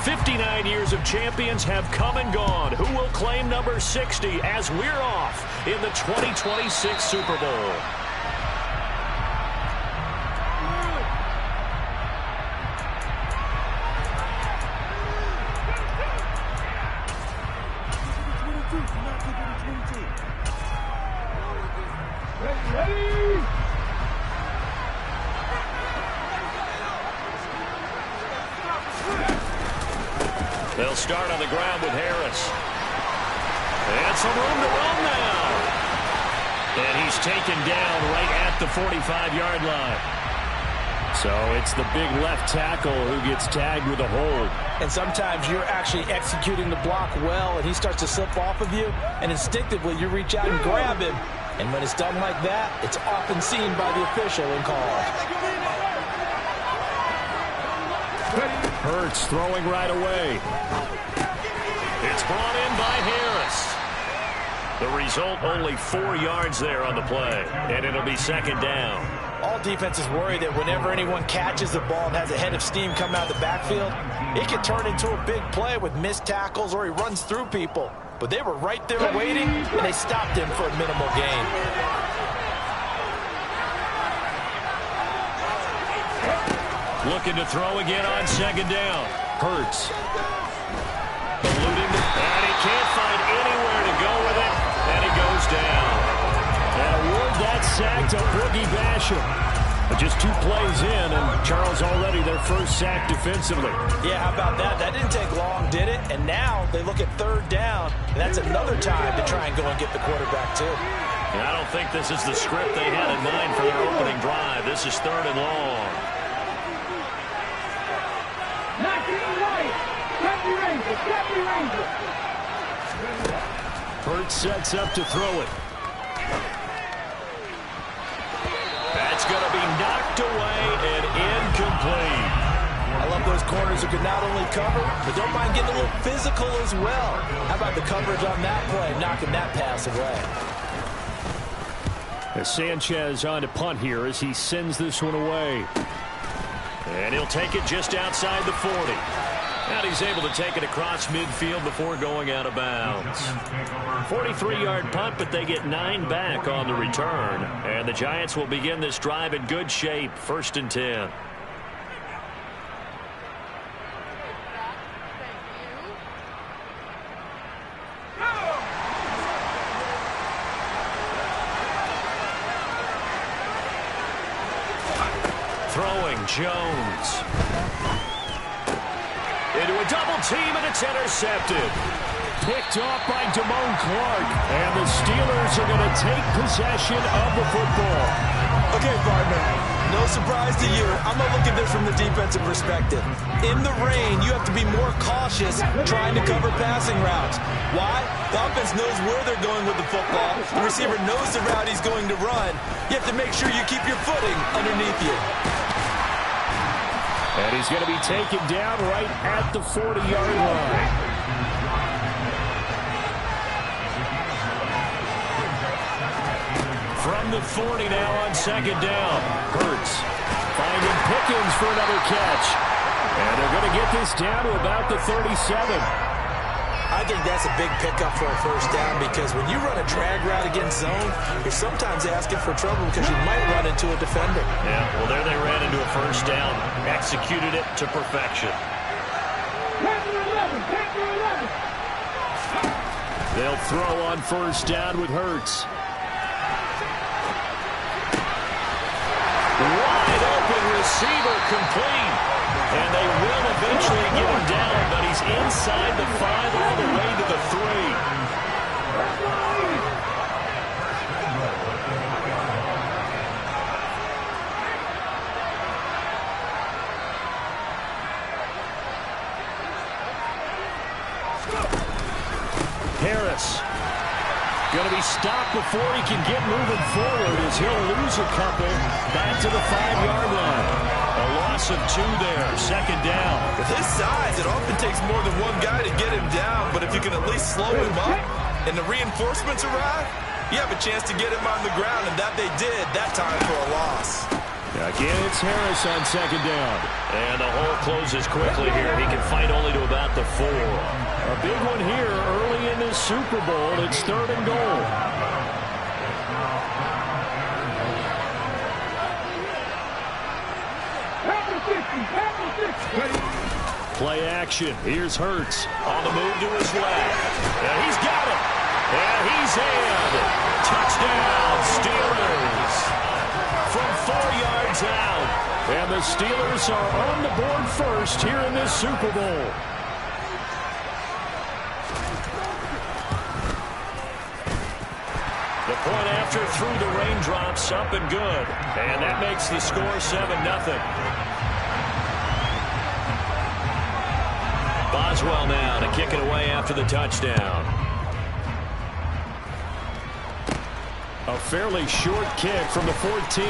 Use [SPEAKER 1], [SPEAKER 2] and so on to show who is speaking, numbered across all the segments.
[SPEAKER 1] 59 years of champions have come and gone. Who will claim number 60 as we're off in the 2026 Super Bowl? They'll start on the ground with Harris. And some room to run now. And he's taken down right at the 45-yard line. So it's the big left tackle who gets tagged with a hold.
[SPEAKER 2] And sometimes you're actually executing the block well, and he starts to slip off of you, and instinctively you reach out and grab him. And when it's done like that, it's often seen by the official and called.
[SPEAKER 1] Hurts throwing right away. It's brought in by Harris. The result, only 4 yards there on the play, and it'll be second down.
[SPEAKER 2] All defenses worry that whenever anyone catches the ball and has a head of steam come out of the backfield, it can turn into a big play with missed tackles or he runs through people. But they were right there waiting, and they stopped him for a minimal gain.
[SPEAKER 1] Looking to throw again on second down. Hurts. Eluding, and he can't find anywhere to go with it, and he goes down. And award that sack to Boogie Basham. But just 2 plays in, and Charles already their first sack defensively.
[SPEAKER 2] Yeah, how about that? That didn't take long, did it? And now they look at third down, and that's another time to try and go and get the quarterback, too.
[SPEAKER 1] And I don't think this is the script they had in mind for their opening drive. This is third and long. Hurts sets up to throw it. That's going to be knocked away and incomplete.
[SPEAKER 2] I love those corners who can not only cover, but don't mind getting a little physical as well. How about the coverage on that play, knocking that pass away?
[SPEAKER 1] As Sanchez on to punt here as he sends this one away. And he'll take it just outside the 40. And he's able to take it across midfield before going out of bounds. 43-yard punt, but they get 9 back on the return. And the Giants will begin this drive in good shape, 1st and 10. Throwing Jones. Into a double team, and it's intercepted. Picked off by Damone Clark. And the Steelers are going to take possession of the football.
[SPEAKER 2] Okay, partner, no surprise to you. I'm going to look at this from the defensive perspective. In the rain, you have to be more cautious trying to cover passing routes. Why? The offense knows where they're going with the football. The receiver knows the route he's going to run. You have to make sure you keep your footing underneath you.
[SPEAKER 1] And he's going to be taken down right at the 40-yard line. From the 40 now on second down. Hurts finding Pickens for another catch. And they're going to get this down to about the 37.
[SPEAKER 2] I think that's a big pickup for a first down because when you run a drag route against zone, you're sometimes asking for trouble because you might run into a defender.
[SPEAKER 1] Yeah, well, there they ran into a first down. Executed it to perfection. They'll throw on first down with Hurts. Wide open receiver complete. And they will eventually get him down, but he's inside the 5 all the way to the 3. Harris going to be stopped before he can get moving forward as he'll lose a couple back to the 5-yard line. A loss of 2 there, second down.
[SPEAKER 3] With his size, it often takes more than one guy to get him down, but if you can at least slow him up and the reinforcements arrive, you have a chance to get him on the ground, and that they did that time for a loss.
[SPEAKER 1] Again, it's Harris on second down. And the hole closes quickly here. He can fight only to about the 4. A big one here early in this Super Bowl. It's 3rd and goal. Play action. Here's Hurts on the move to his left. And he's got it. And he's in. Touchdown, Steelers. From 4 yards out. And the Steelers are on the board first here in this Super Bowl. The point after through the raindrops, up and good. And that makes the score 7-0. Boswell now to kick it away after the touchdown. A fairly short kick from the 14.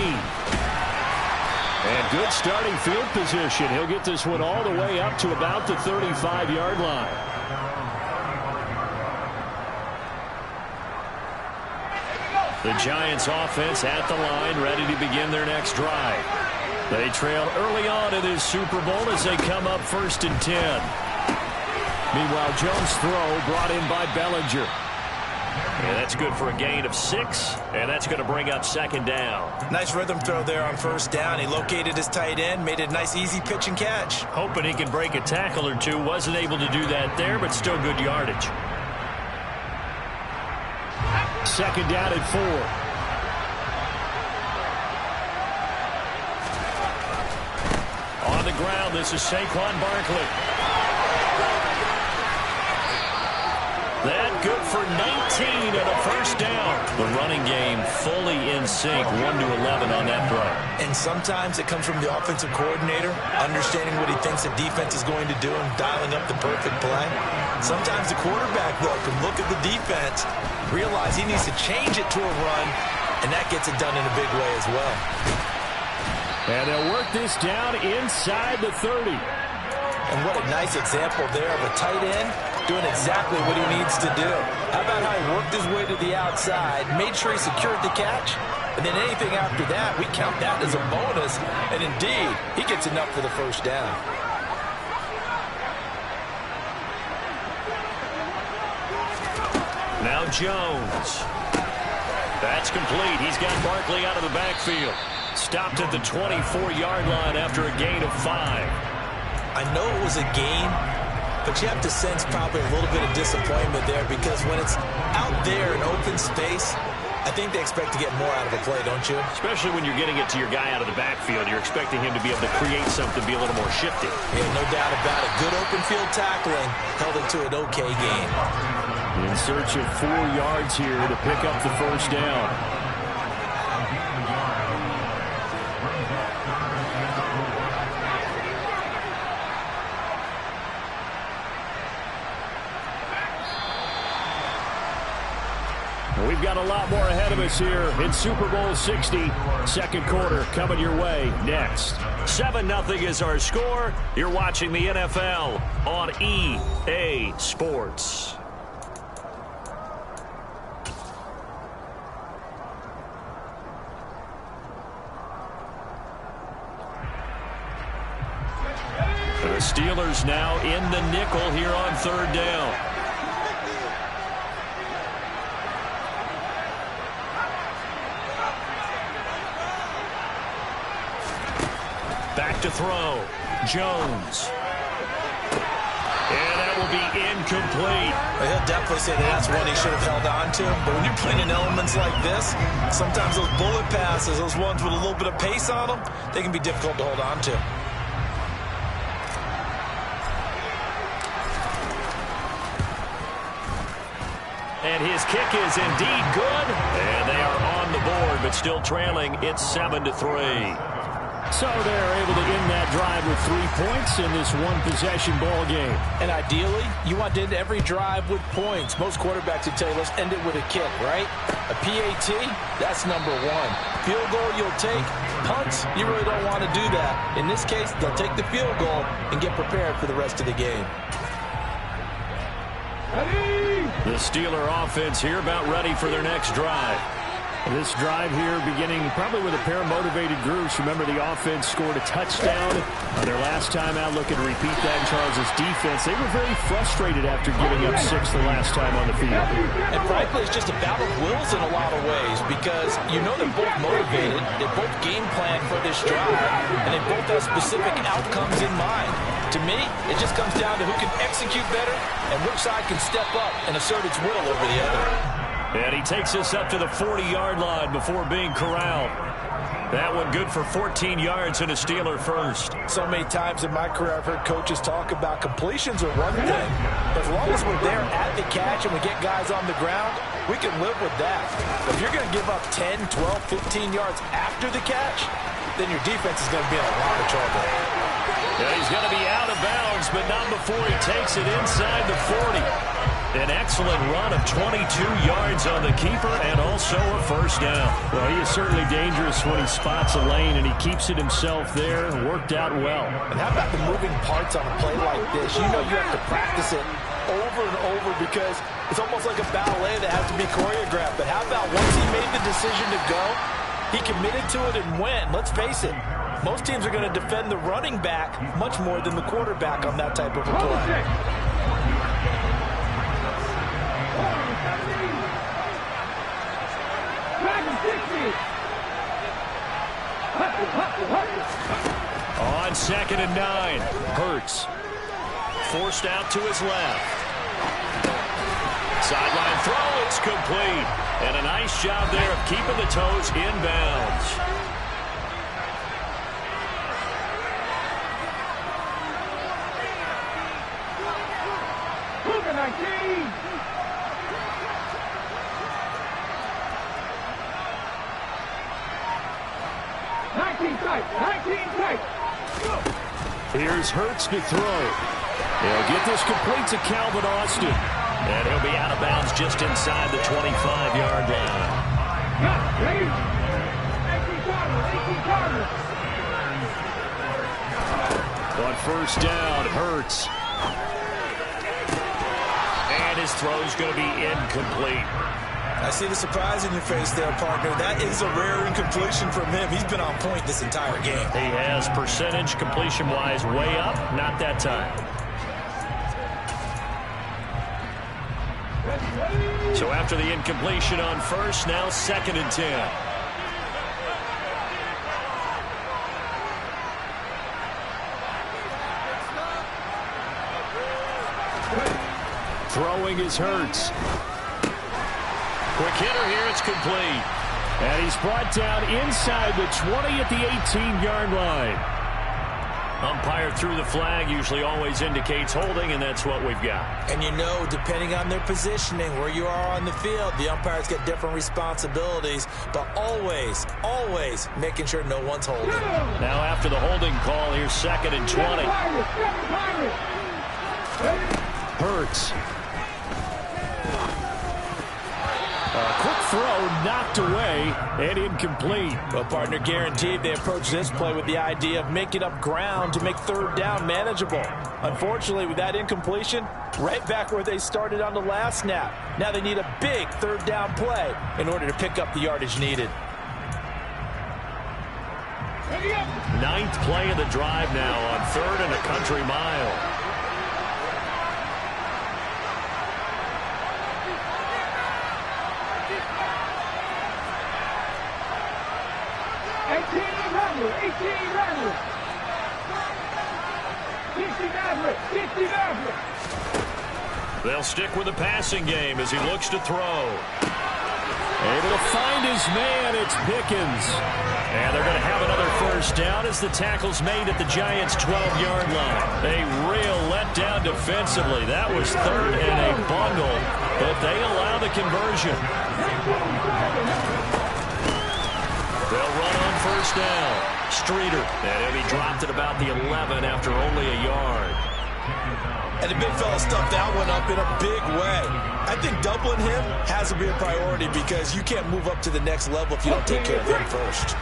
[SPEAKER 1] And good starting field position. He'll get this one all the way up to about the 35-yard line. The Giants offense at the line, ready to begin their next drive. They trail early on in this Super Bowl as they come up 1st and 10. Meanwhile, Jones' throw brought in by Bellinger. And that's good for a gain of 6, and that's going to bring up 2nd down.
[SPEAKER 2] Nice rhythm throw there on 1st down. He located his tight end, made it a nice, easy pitch and catch.
[SPEAKER 1] Hoping he can break a tackle or two. Wasn't able to do that there, but still good yardage. 2nd down at 4. On the ground, this is Saquon Barkley. That good for 19 and a 1st down. The running game fully in sync, 1-11 on that throw.
[SPEAKER 2] And sometimes it comes from the offensive coordinator, understanding what he thinks the defense is going to do and dialing up the perfect play. Sometimes the quarterback, though, can look at the defense, realize he needs to change it to a run, and that gets it done in a big way as well.
[SPEAKER 1] And they'll work this down inside the 30.
[SPEAKER 2] And what a nice example there of a tight end doing exactly what he needs to do. How about how he worked his way to the outside, made sure he secured the catch, and then anything after that, we count that as a bonus. And indeed, he gets enough for the 1st down.
[SPEAKER 1] Now Jones. That's complete. He's got Barkley out of the backfield. Stopped at the 24-yard line after a gain of 5.
[SPEAKER 2] I know it was a gain, but you have to sense probably a little bit of disappointment there because when it's out there in open space, I think they expect to get more out of a play, don't you?
[SPEAKER 1] Especially when you're getting it to your guy out of the backfield. You're expecting him to be able to create something, be a little more shifty.
[SPEAKER 2] Yeah, no doubt about it. Good open field tackling held it to an okay gain.
[SPEAKER 1] In search of 4 yards here to pick up the 1st down. We've got a lot more ahead of us here in Super Bowl 60. 2nd quarter coming your way next. 7-0 is our score. You're watching the NFL on EA Sports. The Steelers now in the nickel here on 3rd down. Back to throw. Jones. And that will be incomplete.
[SPEAKER 2] Well, he'll definitely say that that's one he should have held on to. But when you're playing in elements like this, sometimes those bullet passes, those ones with a little bit of pace on them, they can be difficult to hold on to.
[SPEAKER 1] And his kick is indeed good. And they are on the board, but still trailing. It's 7-3. So they're able to end that drive with 3 points in this one-possession ball game.
[SPEAKER 2] And ideally, you want to end every drive with points. Most quarterbacks would tell you, let's end it with a kick, right? A PAT, that's number 1. Field goal you'll take. Punts, you really don't want to do that. In this case, they'll take the field goal and get prepared for the rest of the game.
[SPEAKER 1] The Steeler offense here about ready for their next drive. This drive here beginning probably with a pair of motivated groups. Remember, the offense scored a touchdown on their last time out. Looking to repeat that in Charles' defense. They were very frustrated after giving up 6 the last time on the field.
[SPEAKER 2] And frankly, it's just a battle of wills in a lot of ways because you know they're both motivated. They both game plan for this drive, and they both have specific outcomes in mind. To me, it just comes down to who can execute better and which side can step up and assert its will over the other.
[SPEAKER 1] And he takes us up to the 40-yard line before being corralled. That one good for 14 yards and a Steeler first.
[SPEAKER 2] So many times in my career I've heard coaches talk about completions are one thing. As long as we're there at the catch and we get guys on the ground, we can live with that. But if you're going to give up 10, 12, 15 yards after the catch, then your defense is going to be in a lot of trouble.
[SPEAKER 1] Yeah, he's going to be out of bounds, but not before he takes it inside the 40. An excellent run of 22 yards on the keeper and also a first down. Well, he is certainly dangerous when he spots a lane, and he keeps it himself there. Worked out well.
[SPEAKER 2] And how about the moving parts on a play like this? You know you have to practice it over and over because it's almost like a ballet that has to be choreographed. But how about once he made the decision to go, he committed to it and went. Let's face it, most teams are going to defend the running back much more than the quarterback on that type of a play.
[SPEAKER 1] On 2nd and 9, Hurts forced out to his left. Sideline throw, it's complete. And a nice job there of keeping the toes in bounds. Here's Hurts to throw. He'll get this complete to Calvin Austin. And he'll be out of bounds just inside the 25-yard line. On first down, Hurts. And his throw's going to be incomplete.
[SPEAKER 2] I see the surprise in your face there, partner. That is a rare incompletion from him. He's been on point this entire game.
[SPEAKER 1] He has percentage completion-wise way up, not that time. So after the incompletion on first, now 2nd and 10. Throwing is Hurts. Quick hitter here, it's complete. And he's brought down inside the 20 at the 18-yard line. Umpire threw the flag, usually always indicates holding, and that's what we've got.
[SPEAKER 2] And you know, depending on their positioning, where you are on the field, the umpires get different responsibilities, but always, always making sure no one's holding.
[SPEAKER 1] Now after the holding call, here's 2nd and 20. Hurts. Quick throw knocked away and incomplete.
[SPEAKER 2] Well, partner, guaranteed they approach this play with the idea of making up ground to make 3rd down manageable. Unfortunately, with that incompletion, right back where they started on the last snap. Now they need a big 3rd down play in order to pick up the yardage needed.
[SPEAKER 1] 9th play of the drive now on 3rd and a country mile. They'll stick with the passing game as he looks to throw. Able to find his man, it's Pickens. And they're going to have another first down as the tackle's made at the Giants' 12-yard line. A real letdown defensively. That was 3rd and a bundle, but they allow the conversion. They'll run on first down. Streeter, and he'll be dropped at about the 11 after only a yard.
[SPEAKER 2] And the big fella stuffed that one up in a big way. I think doubling him has to be a priority because you can't move up to the next level if you don't take care of him first.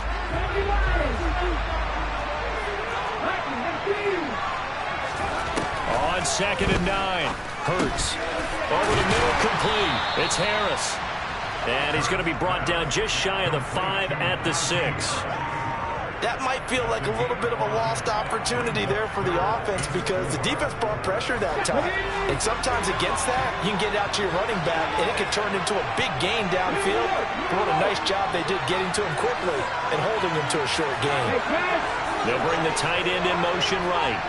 [SPEAKER 1] On 2nd and 9, Hurts. Over the middle, complete. It's Harris. And he's going to be brought down just shy of the 5 at the 6.
[SPEAKER 2] That might feel like a little bit of a lost opportunity there for the offense because the defense brought pressure that time. And sometimes against that, you can get out to your running back, and it can turn into a big gain downfield. But what a nice job they did getting to him quickly and holding him to a short gain.
[SPEAKER 1] They'll bring the tight end in motion right.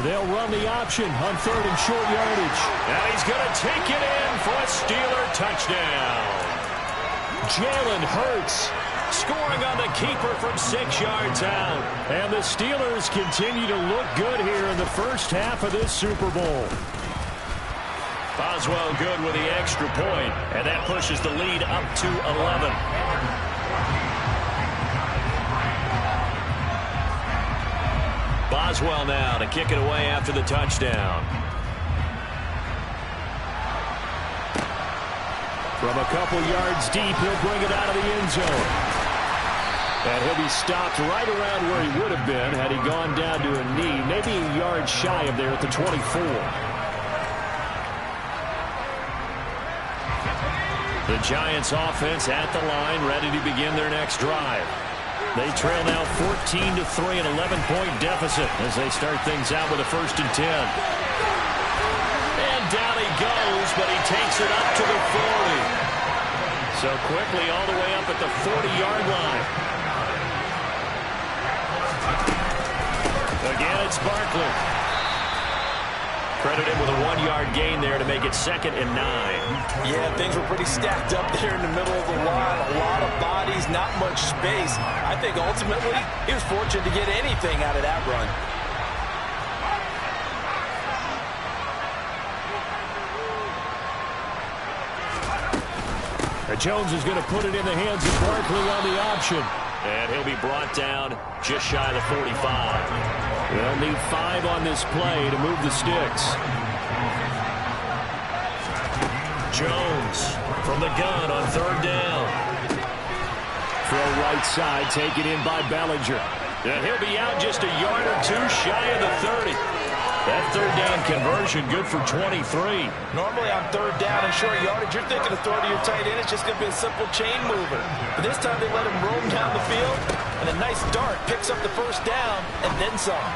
[SPEAKER 4] They'll run the option on 3rd and short yardage.
[SPEAKER 1] Now he's going to take it in for a Steeler touchdown.
[SPEAKER 4] Jalen Hurts
[SPEAKER 1] scoring on the keeper from 6 yards out.
[SPEAKER 4] And the Steelers continue to look good here in the first half of this Super Bowl.
[SPEAKER 1] Boswell good with the extra point, and that pushes the lead up to 11. Boswell now to kick it away after the touchdown.
[SPEAKER 4] From a couple yards deep, he'll bring it out of the end zone. And he'll be stopped right around where he would have been had he gone down to a knee, maybe a yard shy of there at the 24.
[SPEAKER 1] The Giants offense at the line, ready to begin their next drive. They trail now 14-3, an 11-point deficit as they start things out with a 1st and 10. And down he goes, but he takes it up to the 40. So quickly all the way up at the 40-yard line. Again, it's Barkley. Credited with a 1-yard gain there to make it 2nd and 9.
[SPEAKER 2] Yeah, things were pretty stacked up there in the middle of the line. A lot of bodies, not much space. I think ultimately he was fortunate to get anything out of that run.
[SPEAKER 4] Jones is going to put it in the hands of Barkley on the option.
[SPEAKER 1] And he'll be brought down just shy of the 45.
[SPEAKER 4] They'll need 5 on this play to move the sticks.
[SPEAKER 1] Jones from the gun on 3rd down.
[SPEAKER 4] Throw right side, taken in by Bellinger.
[SPEAKER 1] And he'll be out just a yard or 2 shy of the 30. That 3rd down conversion good for 23.
[SPEAKER 2] Normally on 3rd down and short yardage, you're thinking of throwing to your tight end. It's just going to be a simple chain mover. But this time they let him roam down the field, and a nice dart picks up the 1st down and then some.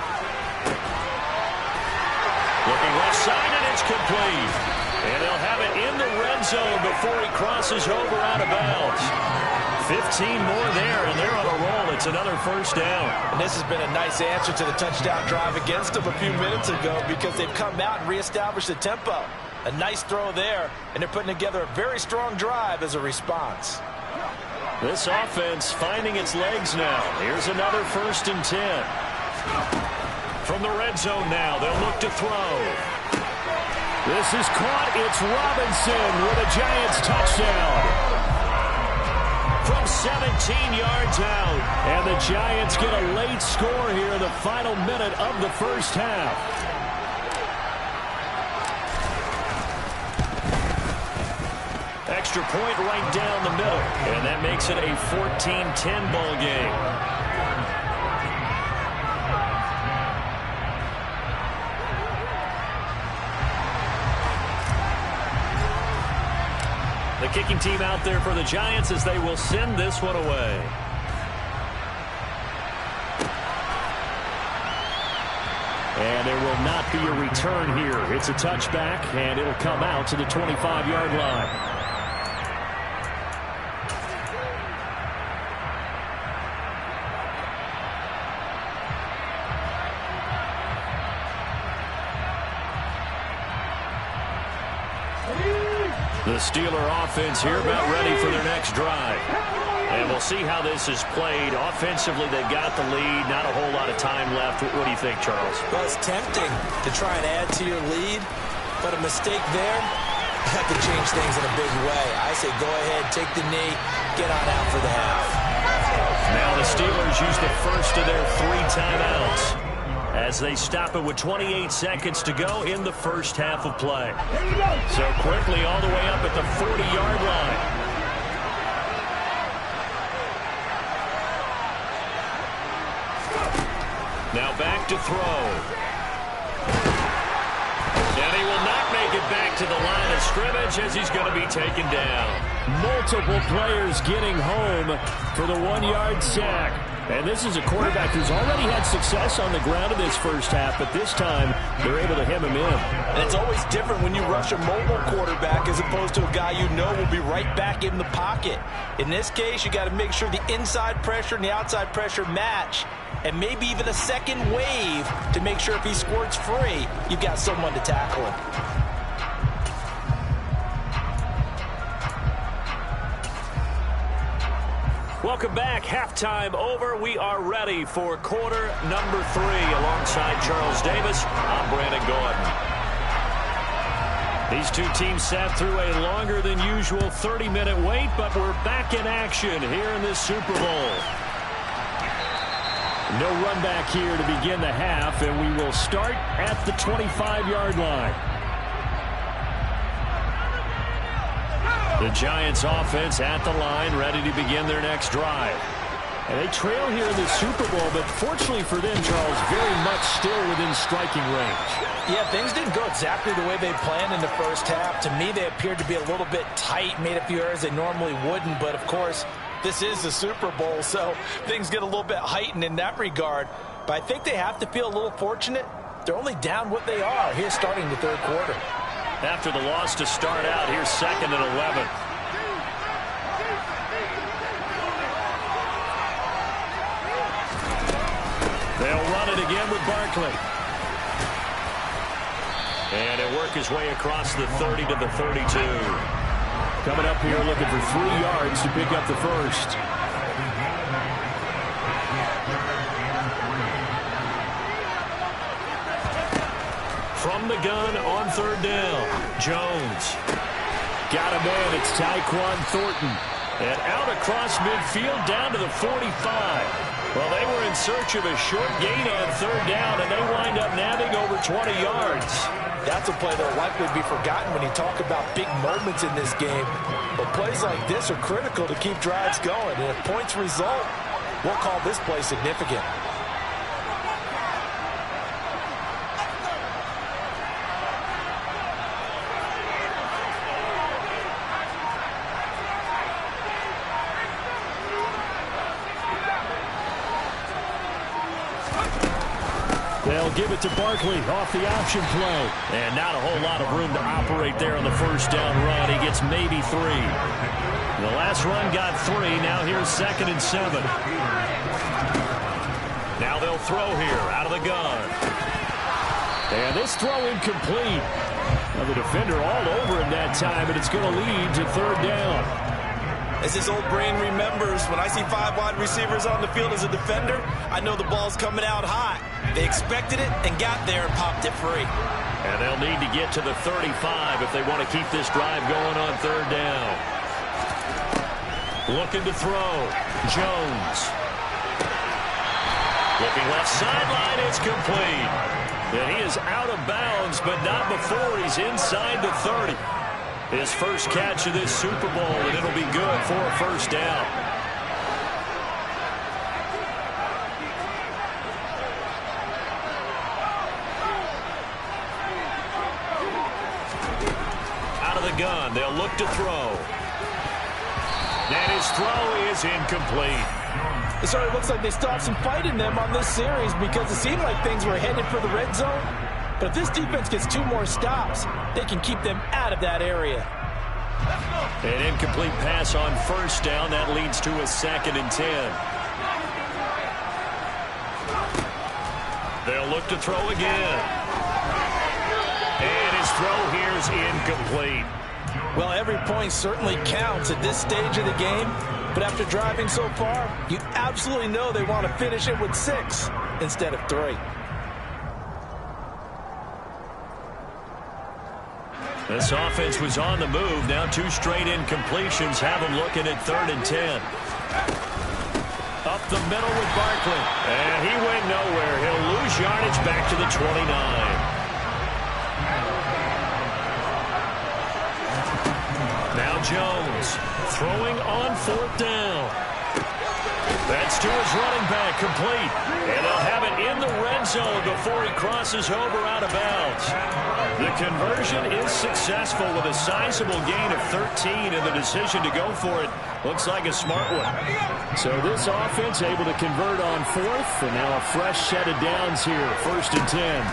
[SPEAKER 1] Looking left side, and it's complete. And they'll have it in the red zone before he crosses over out of bounds. 15 more there, and they're on a roll. It's another 1st down.
[SPEAKER 2] And this has been a nice answer to the touchdown drive against them a few minutes ago because they've come out and reestablished the tempo. A nice throw there, and they're putting together a very strong drive as a response.
[SPEAKER 1] This offense finding its legs now. Here's another 1st and 10. From the red zone now, they'll look to throw.
[SPEAKER 4] This is caught. It's Robinson with a Giants touchdown.
[SPEAKER 1] From 17 yards out.
[SPEAKER 4] And the Giants get a late score here in the final minute of the first half.
[SPEAKER 1] Extra point right down the middle. And that makes it a 14-10 ball game. The kicking team out there for the Giants as they will send this one away.
[SPEAKER 4] And there will not be a return here. It's a touchback, and it'll come out to the 25-yard line.
[SPEAKER 1] The Steeler offense here about ready for their next drive. And we'll see how this is played. Offensively, they've got the lead. Not a whole lot of time left. What do you think, Charles?
[SPEAKER 2] Well, it's tempting to try and add to your lead, but a mistake there that could change things in a big way. I say go ahead, take the knee, get on out for the half.
[SPEAKER 1] Now the Steelers use the first of their 3 timeouts as they stop it with 28 seconds to go in the first half of play. So quickly all the way up at the 40-yard line. Now back to throw. And he will not make it back to the line of scrimmage as he's going to be taken down.
[SPEAKER 4] Multiple players getting home for the 1-yard sack. And this is a quarterback who's already had success on the ground in this first half, but this time they're able to hem him in.
[SPEAKER 2] And it's always different when you rush a mobile quarterback as opposed to a guy you know will be right back in the pocket. In this case, you got to make sure the inside pressure and the outside pressure match, and maybe even a second wave to make sure if he squirts free, you've got someone to tackle him.
[SPEAKER 1] Welcome back. Halftime over. We are ready for quarter number 3. Alongside Charles Davis, I'm Brandon Gaudin. These two teams sat through a longer than usual 30-minute wait, but we're back in action here in this Super Bowl. No run back here to begin the half, and we will start at the 25-yard line. The Giants offense at the line, ready to begin their next drive. And they trail here in the Super Bowl, but fortunately for them, Charles, very much still within striking range.
[SPEAKER 2] Yeah, things didn't go exactly the way they planned in the first half. To me, they appeared to be a little bit tight, made a few errors they normally wouldn't. But, of course, this is the Super Bowl, so things get a little bit heightened in that regard. But I think they have to feel a little fortunate. They're only down what they are here starting the third quarter.
[SPEAKER 1] After the loss to start out, here's 2nd and 11. They'll run it again with Barkley. And he'll work his way across the 30 to the 32.
[SPEAKER 4] Coming up here looking for 3 yards to pick up the first.
[SPEAKER 1] From the gun on 3rd down, Jones.
[SPEAKER 4] Got a man, it's Tyquan Thornton.
[SPEAKER 1] And out across midfield down to the 45. Well, they were in search of a short gain on 3rd down, and they wind up nabbing over 20 yards.
[SPEAKER 2] That's a play that will likely be forgotten when you talk about big moments in this game. But plays like this are critical to keep drives going. And if points result, we'll call this play significant.
[SPEAKER 4] They'll give it to Barkley off the option play.
[SPEAKER 1] And not a whole lot of room to operate there on the first down run. He gets maybe 3. The last run got 3. Now here's 2nd and 7. Now they'll throw here out of the gun.
[SPEAKER 4] And this throw incomplete. Now the defender all over him that time, and it's going to lead to 3rd down.
[SPEAKER 2] As his old brain remembers, when I see 5 wide receivers on the field as a defender, I know the ball's coming out hot. They expected it and got there and popped it free.
[SPEAKER 1] And they'll need to get to the 35 if they want to keep this drive going on 3rd down. Looking to throw. Jones. Looking left sideline. It's complete. And he is out of bounds, but not before he's inside the 30. His first catch of this Super Bowl, and it'll be good for a first down. Out of the gun, they'll look to throw. And his throw is incomplete.
[SPEAKER 2] It certainly looks like they stopped some fight in them on this series because it seemed like things were headed for the red zone. But if this defense gets 2 more stops, they can keep them out of that area.
[SPEAKER 1] An incomplete pass on first down. That leads to a 2nd and 10. They'll look to throw again. And his throw here is incomplete.
[SPEAKER 2] Well, every point certainly counts at this stage of the game. But after driving so far, you absolutely know they want to finish it with 6 instead of 3.
[SPEAKER 1] This offense was on the move. Now 2 straight incompletions have them looking at 3rd and 10. Up the middle with Barkley. And he went nowhere. He'll lose yardage back to the 29. Now Jones throwing on 4th down. That's to his running back, complete. And they'll have it in the red zone before he crosses over out of bounds. The conversion is successful with a sizable gain of 13, and the decision to go for it looks like a smart one.
[SPEAKER 4] So this offense able to convert on fourth, and now a fresh set of downs here, 1st and 10.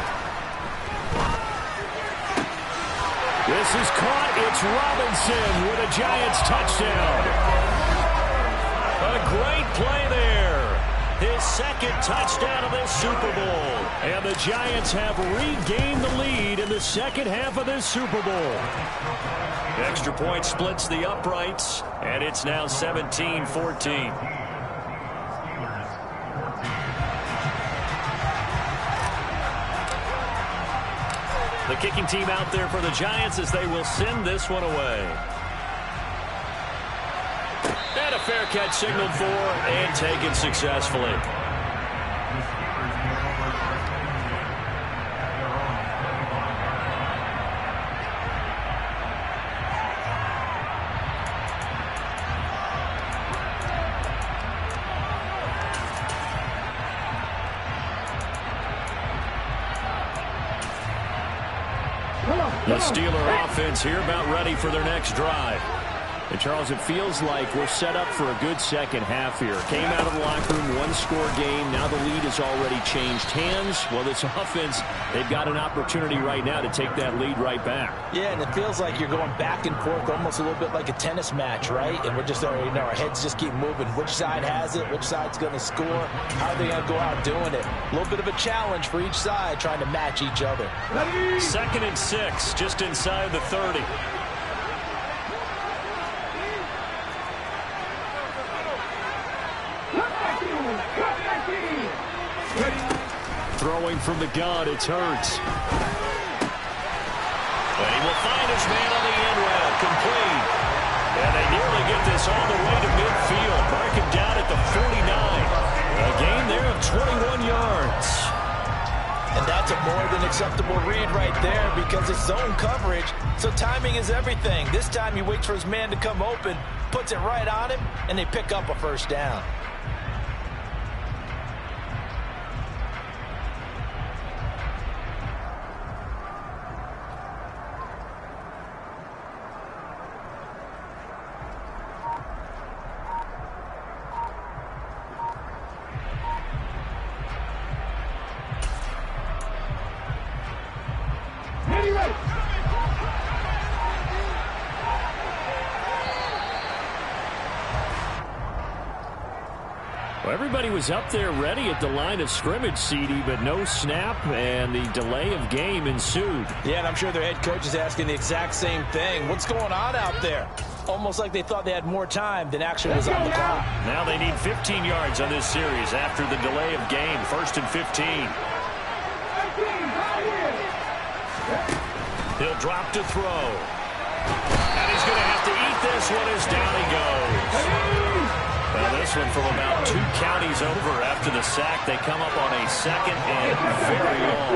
[SPEAKER 4] This is caught. It's Robinson with a Giants touchdown.
[SPEAKER 1] A great play there. His 2nd touchdown of this Super Bowl. And the Giants have regained the lead in the 2nd half of this Super Bowl. Extra point splits the uprights, and it's now 17-14. The kicking team out there for the Giants as they will send this one away. And a fair catch signaled for and taken successfully. The Steeler offense here about ready for their next drive.
[SPEAKER 4] And Charles, it feels like we're set up for a good second half here. Came out of the locker room, one-score game. Now the lead has already changed hands. Well, this offense, they've got an opportunity right now to take that lead right back.
[SPEAKER 5] Yeah, and it feels like you're going back and forth, almost a little bit like a tennis match, right? And we're just, our heads just keep moving. Which side has it? Which side's going to score? How are they going to go out doing it? A little bit of a challenge for each side, trying to match each other.
[SPEAKER 1] 2nd and 6, just inside the 30.
[SPEAKER 4] Throwing from the gun, it's Hurts.
[SPEAKER 1] And he will find his man on the end route, complete. And they nearly get this all the way to midfield. Mark him down at the 49. A gain there of 21 yards.
[SPEAKER 5] And that's a more than acceptable read right there because it's zone coverage, so timing is everything. This time he waits for his man to come open, puts it right on him, and they pick up a 1st down.
[SPEAKER 4] Well, everybody was up there ready at the line of scrimmage, CD, but no snap, and the delay of game ensued.
[SPEAKER 5] Yeah, and I'm sure their head coach is asking the exact same thing. What's going on out there? Almost like they thought they had more time than actually was on the clock.
[SPEAKER 1] Now they need 15 yards on this series after the delay of game. 1st and 15. He'll drop to throw. And he's going to have to eat this one as down he goes. Now this one from about 2 counties over after the sack. They come up on a 2nd and very long.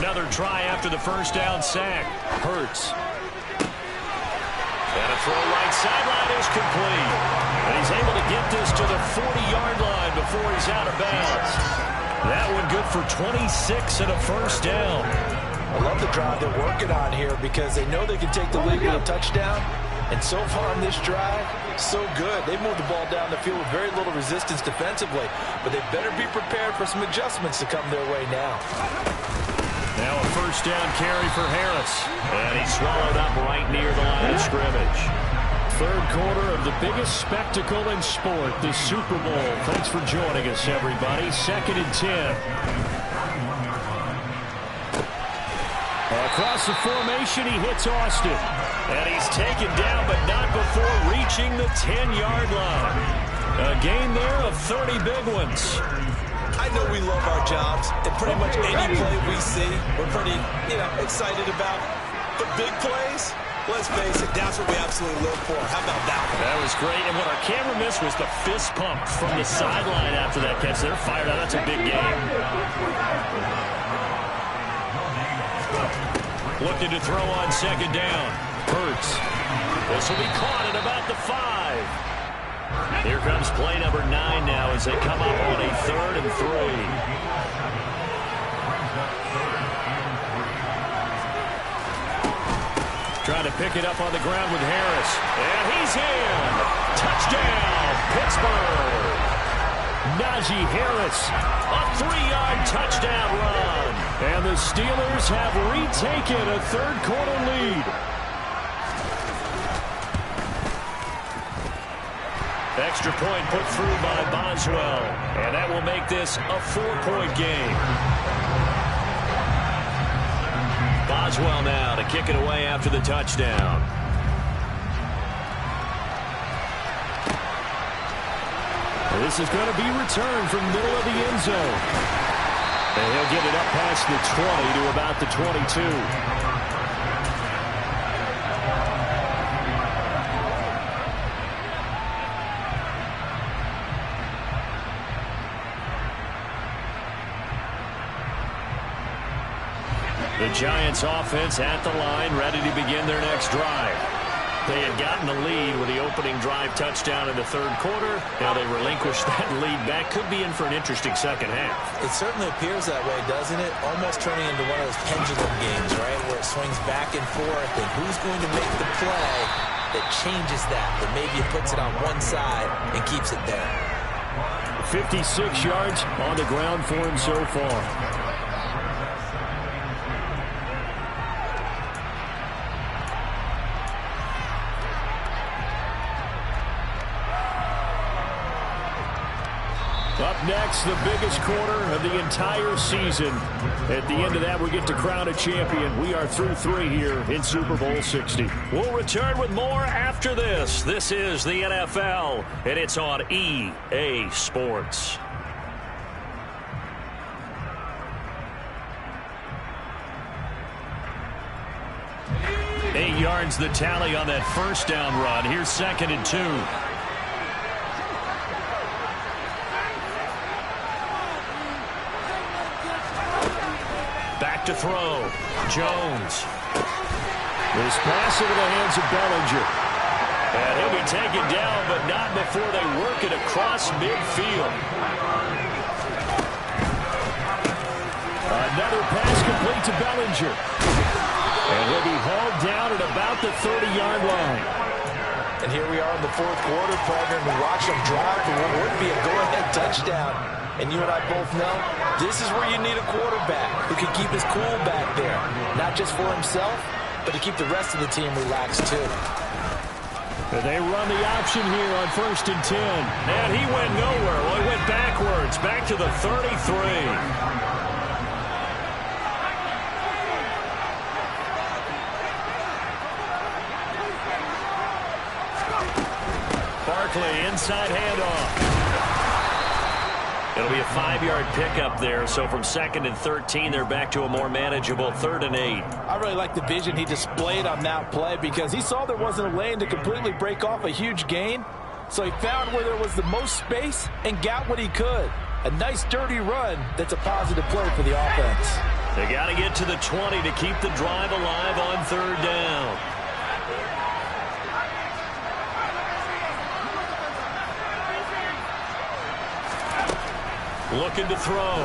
[SPEAKER 1] Another try after the 1st down sack. Hurts. And a throw right sideline is complete. And he's able to get this to the 40-yard line before he's out of bounds. That one good for 26 and a 1st down.
[SPEAKER 5] I love the drive they're working on here because they know they can take the lead with a touchdown. And so far on this drive, so good. They moved the ball down the field with very little resistance defensively. But they better be prepared for some adjustments to come their way now.
[SPEAKER 1] Now a 1st down carry for Harris. And he's swallowed up right near the line of scrimmage.
[SPEAKER 4] 3rd quarter of the biggest spectacle in sport, the Super Bowl. Thanks for joining us, everybody. 2nd and 10. Across the formation, he hits Austin.
[SPEAKER 1] And he's taken down, but not before reaching the 10-yard line. A gain there of 30 big ones.
[SPEAKER 2] I know we love our jobs, and pretty much any play we see, we're pretty, excited about. But big plays, let's face it, that's what we absolutely live for. How about that one?
[SPEAKER 1] That was great, and what our camera missed was the fist pump from the sideline after that catch. They're fired out. That's a big game. Looking to throw on 2nd down. Hurts. This will be caught at about the 5. Here comes play number 9 now as they come up on a 3rd and 3. Trying to pick it up on the ground with Harris. And he's in. Touchdown, Pittsburgh. Najee Harris, a 3-yard touchdown run. And the Steelers have retaken a third-quarter lead. Extra point put through by Boswell. And that will make this a 4-point game. Boswell now to kick it away after the touchdown. This is going to be returned from the middle of the end zone. And he'll get it up past the 20 to about the 22. The Giants offense at the line, ready to begin their next drive. They had gotten the lead with the opening drive touchdown in the third quarter. Now they relinquished that lead back. Could be in for an interesting second half.
[SPEAKER 5] It certainly appears that way, doesn't it? Almost turning into one of those pendulum games, right, where it swings back and forth. And who's going to make the play that changes that maybe it puts it on one side and keeps it there?
[SPEAKER 4] 56 yards on the ground for him so far. Up next, the biggest quarter of the entire season. At the end of that, we get to crown a champion. We are through 3 here in Super Bowl 60.
[SPEAKER 1] We'll return with more after this. This is the NFL, and it's on EA Sports. 8 yards the tally on that first down run. Here's 2nd and 2. Back to throw. Jones.
[SPEAKER 4] This pass into the hands of Bellinger.
[SPEAKER 1] And he'll be taken down, but not before they work it across midfield.
[SPEAKER 4] Another pass complete to Bellinger. And he'll be hauled down at about the 30-yard line.
[SPEAKER 5] And here we are in the fourth quarter, partner, and we watch them drive for what would be a go-ahead touchdown. And you and I both know this is where you need a quarterback who can keep his cool back there. Not just for himself, but to keep the rest of the team relaxed too.
[SPEAKER 4] And they run the option here on 1st and 10.
[SPEAKER 1] And he went nowhere. Well, he went backwards, back to the 33. Barkley, inside handoff. It'll be a 5-yard pickup there, so from 2nd and 13, they're back to a more manageable 3rd and 8.
[SPEAKER 5] I really like the vision he displayed on that play because he saw there wasn't a lane to completely break off a huge gain, so he found where there was the most space and got what he could. A nice, dirty run that's a positive play for the offense.
[SPEAKER 1] They got to get to the 20 to keep the drive alive on 3rd down. Looking to throw.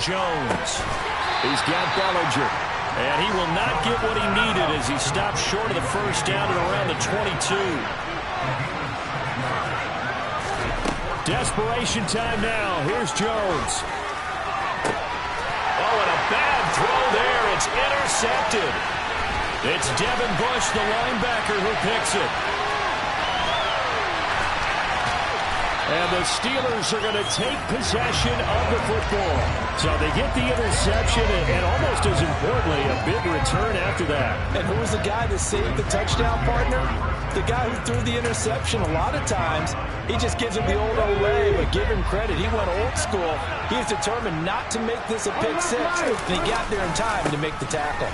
[SPEAKER 1] Jones.
[SPEAKER 4] He's got Bellinger.
[SPEAKER 1] And he will not get what he needed as he stopped short of the first down at around the 22.
[SPEAKER 4] Desperation time now. Here's Jones.
[SPEAKER 1] Oh, and a bad throw there. It's intercepted. It's Devin Bush, the linebacker, who picks it.
[SPEAKER 4] And the Steelers are going to take possession of the football. So they get the interception and almost as importantly, a big return after that.
[SPEAKER 5] And who was the guy that saved the touchdown, partner? The guy who threw the interception. A lot of times, he just gives him the old Olay, but give him credit. He went old school. He was determined not to make this a pick six, and he got there in time to make the tackle.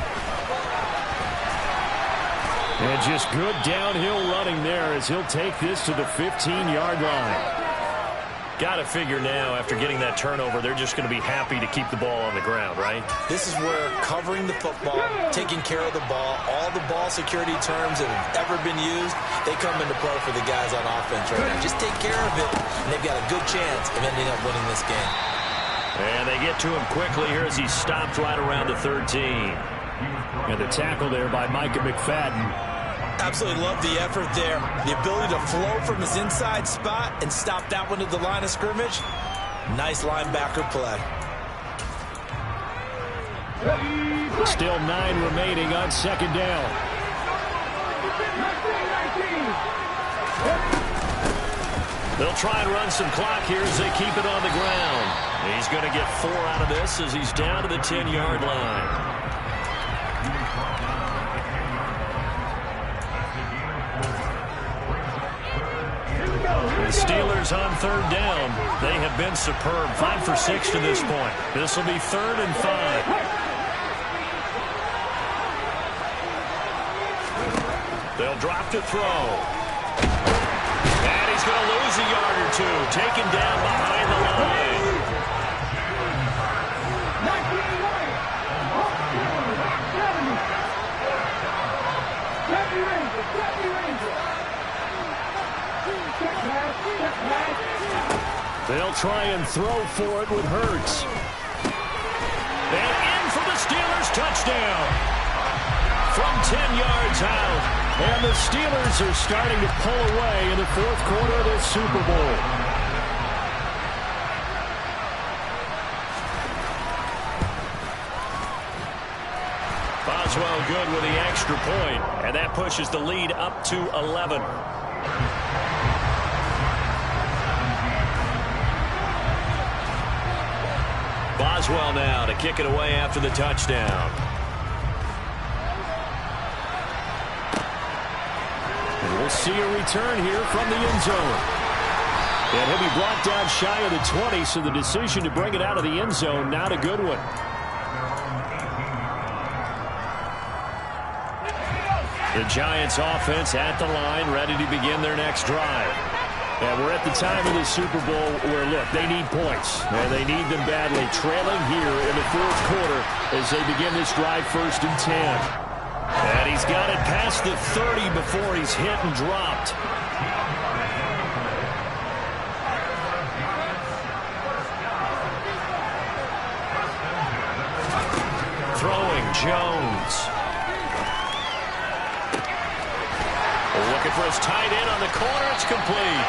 [SPEAKER 4] And just good downhill running there as he'll take this to the 15-yard line.
[SPEAKER 1] Got to figure now, after getting that turnover, they're just going to be happy to keep the ball on the ground, right?
[SPEAKER 5] This is where covering the football, taking care of the ball, all the ball security terms that have ever been used, they come into play for the guys on offense right now. Just take care of it, and they've got a good chance of ending up winning this game.
[SPEAKER 1] And they get to him quickly here as he stopped right around the 13.
[SPEAKER 4] And the tackle there by Micah McFadden.
[SPEAKER 5] Absolutely love the effort there. The ability to flow from his inside spot and stop that one at the line of scrimmage. Nice linebacker play.
[SPEAKER 4] Still 9 remaining on second down.
[SPEAKER 1] They'll try and run some clock here as they keep it on the ground. He's going to get 4 out of this as he's down to the 10-yard line. The Steelers on third down. They have been superb. 5 for 6 to this point. This will be 3rd and 5. They'll drop to throw. And he's going to lose a yard or two. Taken down behind the line.
[SPEAKER 4] They'll try and throw for it with Hurts.
[SPEAKER 1] And in for the Steelers, touchdown. From 10 yards out.
[SPEAKER 4] And the Steelers are starting to pull away in the 4th quarter of this Super Bowl.
[SPEAKER 1] Boswell good with the extra point, and that pushes the lead up to 11. Boswell now to kick it away after the touchdown.
[SPEAKER 4] And we'll see a return here from the end zone. And he'll be brought down shy of the 20, so the decision to bring it out of the end zone, not a good one.
[SPEAKER 1] The Giants offense at the line, ready to begin their next drive.
[SPEAKER 4] And we're at the time of the Super Bowl where, look, they need points. And they need them badly. Trailing here in the 4th quarter as they begin this drive 1st and 10.
[SPEAKER 1] And he's got it past the 30 before he's hit and dropped. Throwing Jones. Looking for his tight end on the corner. It's complete.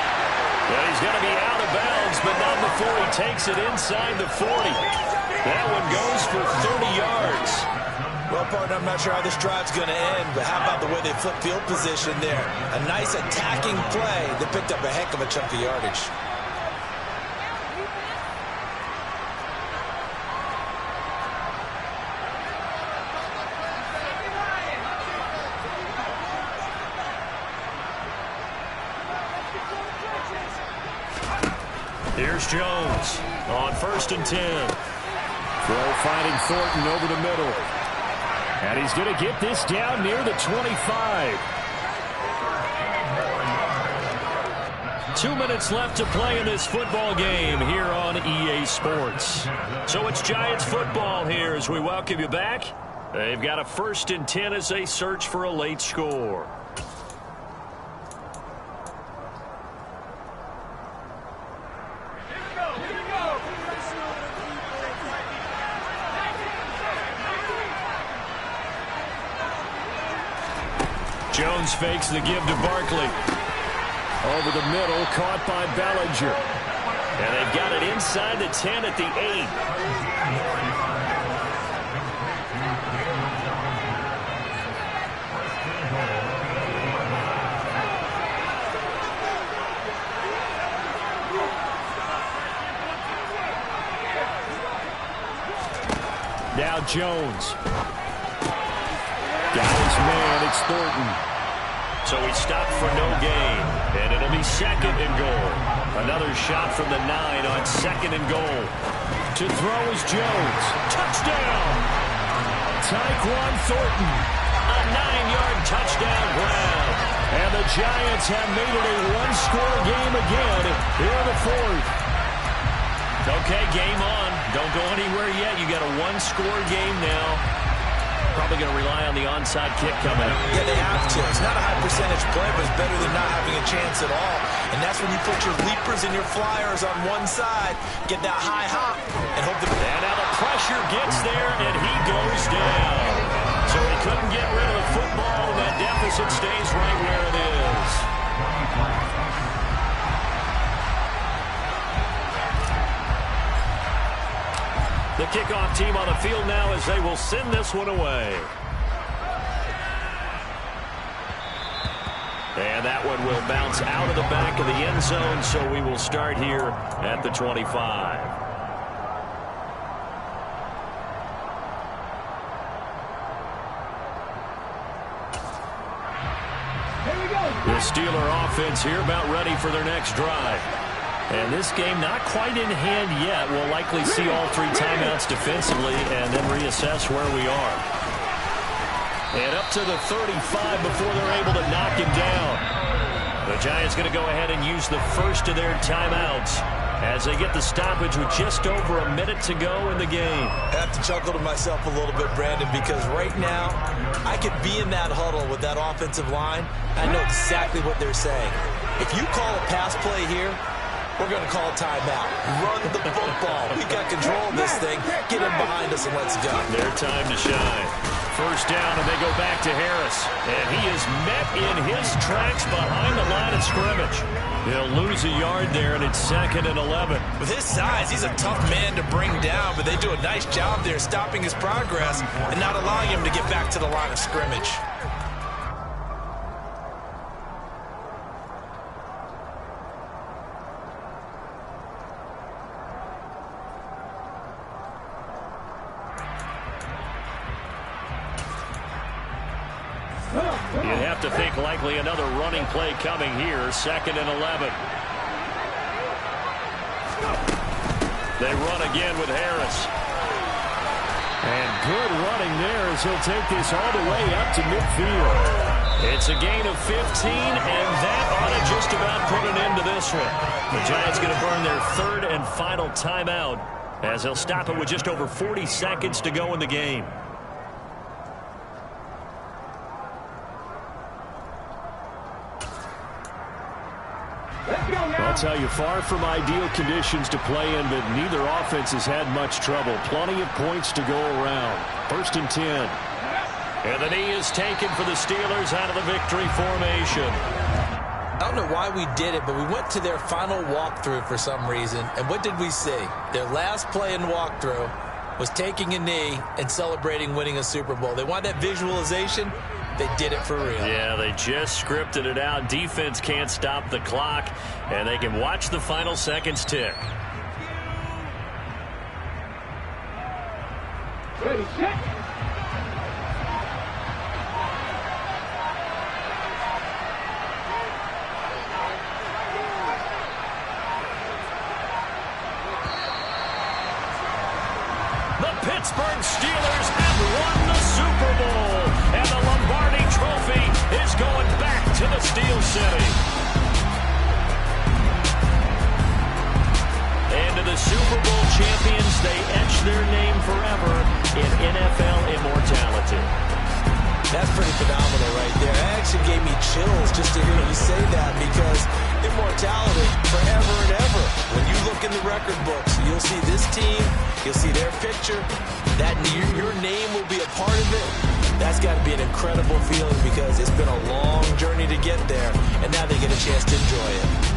[SPEAKER 1] Well, he's going to be out of bounds, but not before he takes it inside the 40. That one goes for 30 yards.
[SPEAKER 5] Well, partner, I'm not sure how this drive's going to end, but how about the way they flip field position there? A nice attacking play that picked up a heck of a chunk of yardage.
[SPEAKER 1] Here's Jones on 1st and 10.
[SPEAKER 4] Throw finding Thornton over the middle. And he's going to get this down near the 25.
[SPEAKER 1] 2 minutes left to play in this football game here on EA Sports. So it's Giants football here as we welcome you back. They've got a 1st and 10 as they search for a late score. Jones fakes the give to Barkley.
[SPEAKER 4] Over the middle, caught by Bellinger.
[SPEAKER 1] And they've got it inside the 10 at the 8.
[SPEAKER 4] Now Jones. Got his man, it's Thornton.
[SPEAKER 1] So he stopped for no gain, and it'll be 2nd and goal. Another shot from the 9 on 2nd and goal.
[SPEAKER 4] To throw is Jones. Touchdown! Tyquan Thornton.
[SPEAKER 1] A 9-yard touchdown grab.
[SPEAKER 4] And the Giants have made it a one-score game again here in the 4th.
[SPEAKER 1] Okay, game on. Don't go anywhere yet. You got a one-score game now. Probably going to rely on the onside kick coming up.
[SPEAKER 5] Yeah, they have to. It's not a high percentage play, but it's better than not having a chance at all. And that's when you put your leapers and your flyers on one side, get that high hop, and hope that...
[SPEAKER 1] And now the pressure gets there, and he goes down. So he couldn't get rid of the football, and that deficit stays right where it is. The kickoff team on the field now as they will send this one away. And that one will bounce out of the back of the end zone, so we will start here at the 25. The Steeler offense here about ready for their next drive. And this game not quite in hand yet. We'll likely see all three timeouts defensively and then reassess where we are. And up to the 35 before they're able to knock him down. The Giants going to go ahead and use the first of their timeouts as they get the stoppage with just over a minute to go in the game.
[SPEAKER 5] I have to chuckle to myself a little bit, Brandon, because right now I could be in that huddle with that offensive line. I know exactly what they're saying. If you call a pass play here, we're going to call a timeout. Run the football. We got control of this thing. Get in behind us and let's go.
[SPEAKER 1] Their time to shine. First down, and they go back to Harris. And he is met in his tracks behind the line of scrimmage. He'll lose a yard there, and it's 2nd and 11.
[SPEAKER 5] With his size, he's a tough man to bring down, but they do a nice job there stopping his progress and not allowing him to get back to the line of scrimmage.
[SPEAKER 1] You'd have to think likely another running play coming here. 2nd and 11. They run again with Harris. And good running there as he'll take this all the way up to midfield. It's a gain of 15, and that ought to just about put an end to this one. The Giants going to burn their third and final timeout as they'll stop it with just over 40 seconds to go in the game. I'll tell you, far from ideal conditions to play in, but neither offense has had much trouble. Plenty of points to go around. 1st and 10. And the knee is taken for the Steelers out of the victory formation.
[SPEAKER 5] I don't know why we did it, but we went to their final walkthrough for some reason. And what did we see? Their last play in walkthrough was taking a knee and celebrating winning a Super Bowl. They want that visualization. They did it for real.
[SPEAKER 1] Yeah, they just scripted it out. Defense can't stop the clock, and they can watch the final seconds tick.
[SPEAKER 6] Ready, set.
[SPEAKER 1] The Pittsburgh Steelers have won the Super Bowl, and the Lombardi Trophy is going back to the Steel City. And to the Super Bowl champions, they etch their name forever in NFL immortality.
[SPEAKER 5] That's pretty phenomenal right there. It actually gave me chills just to hear you say that, because immortality forever and ever. When you look in the record books, you'll see this team, you'll see their picture, that your name will be a part of it. That's got to be an incredible feeling, because it's been a long journey to get there, and now they get a chance to enjoy it.